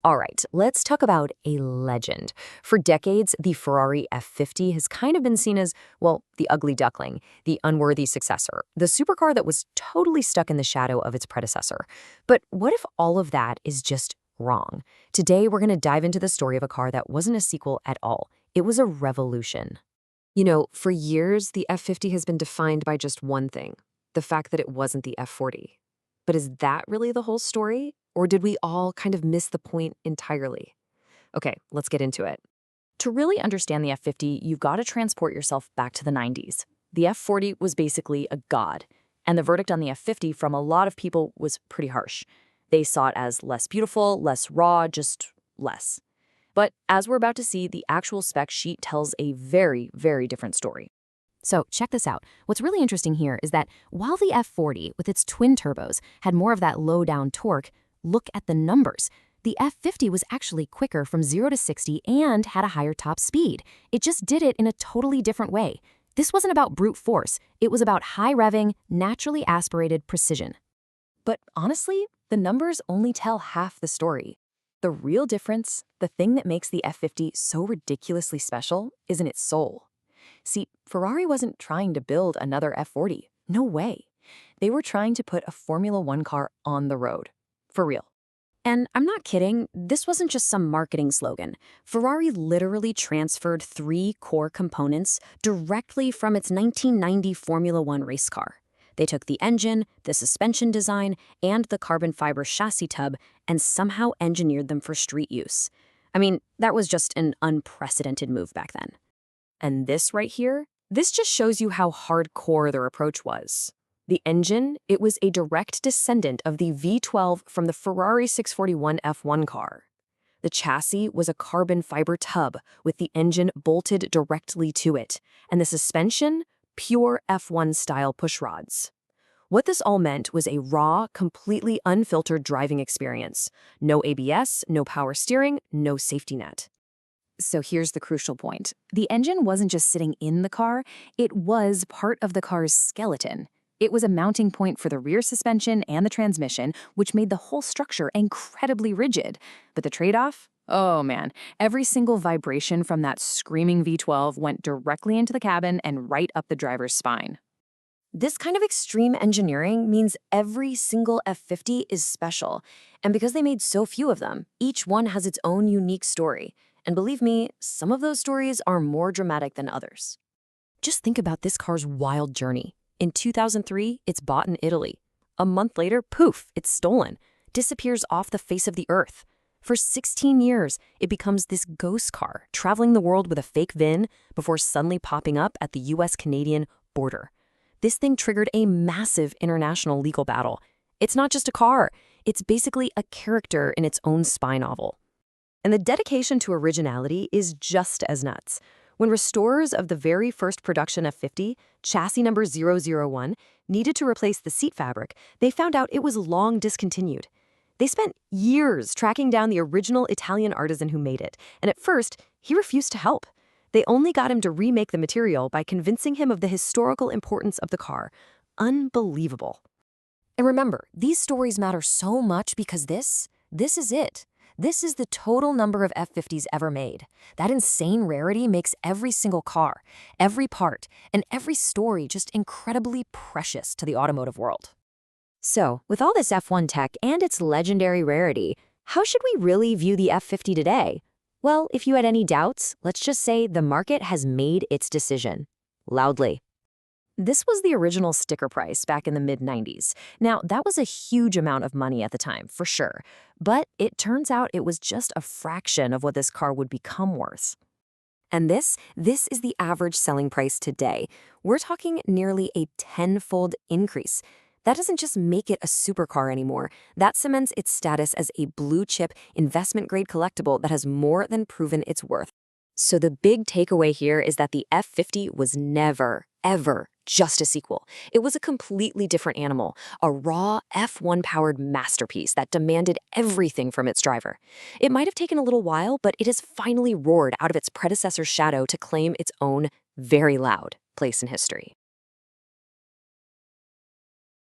All right, let's talk about a legend. For decades, the Ferrari F50 has kind of been seen as, well, the ugly duckling, the unworthy successor, the supercar that was totally stuck in the shadow of its predecessor. But what if all of that is just wrong? Today, we're going to dive into the story of a car that wasn't a sequel at all. It was a revolution. For years, the F50 has been defined by just one thing, the fact that it wasn't the F40. But is that really the whole story? Or did we all kind of miss the point entirely? Okay, let's get into it. To really understand the F50, you've got to transport yourself back to the 90s. The F40 was basically a god, and the verdict on the F50 from a lot of people was pretty harsh. They saw it as less beautiful, less raw, just less. But as we're about to see, the actual spec sheet tells a very, very different story. So check this out. What's really interesting here is that while the F40, with its twin turbos, had more of that low-down torque, look at the numbers. The F50 was actually quicker from 0 to 60 and had a higher top speed. It just did it in a totally different way. This wasn't about brute force. It was about high revving, naturally aspirated precision. But honestly, the numbers only tell half the story. The real difference, the thing that makes the F50 so ridiculously special, is in its soul. See, Ferrari wasn't trying to build another F40. No way. They were trying to put a Formula One car on the road. For real. And I'm not kidding, this wasn't just some marketing slogan. Ferrari literally transferred 3 core components directly from its 1990 Formula One race car. They took the engine, the suspension design, and the carbon fiber chassis tub and somehow engineered them for street use. I mean, that was just an unprecedented move back then. And this right here, this just shows you how hardcore their approach was. The engine, it was a direct descendant of the V12 from the Ferrari 641 F1 car. The chassis was a carbon fiber tub with the engine bolted directly to it, and the suspension, pure F1-style pushrods. What this all meant was a raw, completely unfiltered driving experience. No ABS, no power steering, no safety net. So here's the crucial point. The engine wasn't just sitting in the car, it was part of the car's skeleton. It was a mounting point for the rear suspension and the transmission, which made the whole structure incredibly rigid. But the trade-off? Oh man, every single vibration from that screaming V12 went directly into the cabin and right up the driver's spine. This kind of extreme engineering means every single F50 is special. And because they made so few of them, each one has its own unique story. And believe me, some of those stories are more dramatic than others. Just think about this car's wild journey. In 2003, it's bought in Italy. A month later, poof, it's stolen, disappears off the face of the earth. For 16 years, it becomes this ghost car, traveling the world with a fake VIN before suddenly popping up at the US-Canadian border. This thing triggered a massive international legal battle. It's not just a car, it's basically a character in its own spy novel. And the dedication to originality is just as nuts. When restorers of the very first production F50, chassis number 001, needed to replace the seat fabric, they found out it was long discontinued. They spent years tracking down the original Italian artisan who made it, and at first, he refused to help. They only got him to remake the material by convincing him of the historical importance of the car. Unbelievable. And remember, these stories matter so much because this is it. This is the total number of F50s ever made. That insane rarity makes every single car, every part, and every story just incredibly precious to the automotive world. So, with all this F1 tech and its legendary rarity, how should we really view the F50 today? Well, if you had any doubts, let's just say the market has made its decision. Loudly. This was the original sticker price back in the mid-90s. Now, that was a huge amount of money at the time, for sure. But it turns out it was just a fraction of what this car would become worth. And this is the average selling price today. We're talking nearly a tenfold increase. That doesn't just make it a supercar anymore. That cements its status as a blue-chip, investment-grade collectible that has more than proven its worth. So the big takeaway here is that the F50 was never, ever just a sequel. It was a completely different animal, a raw F1-powered masterpiece that demanded everything from its driver. It might have taken a little while, but it has finally roared out of its predecessor's shadow to claim its own very loud place in history.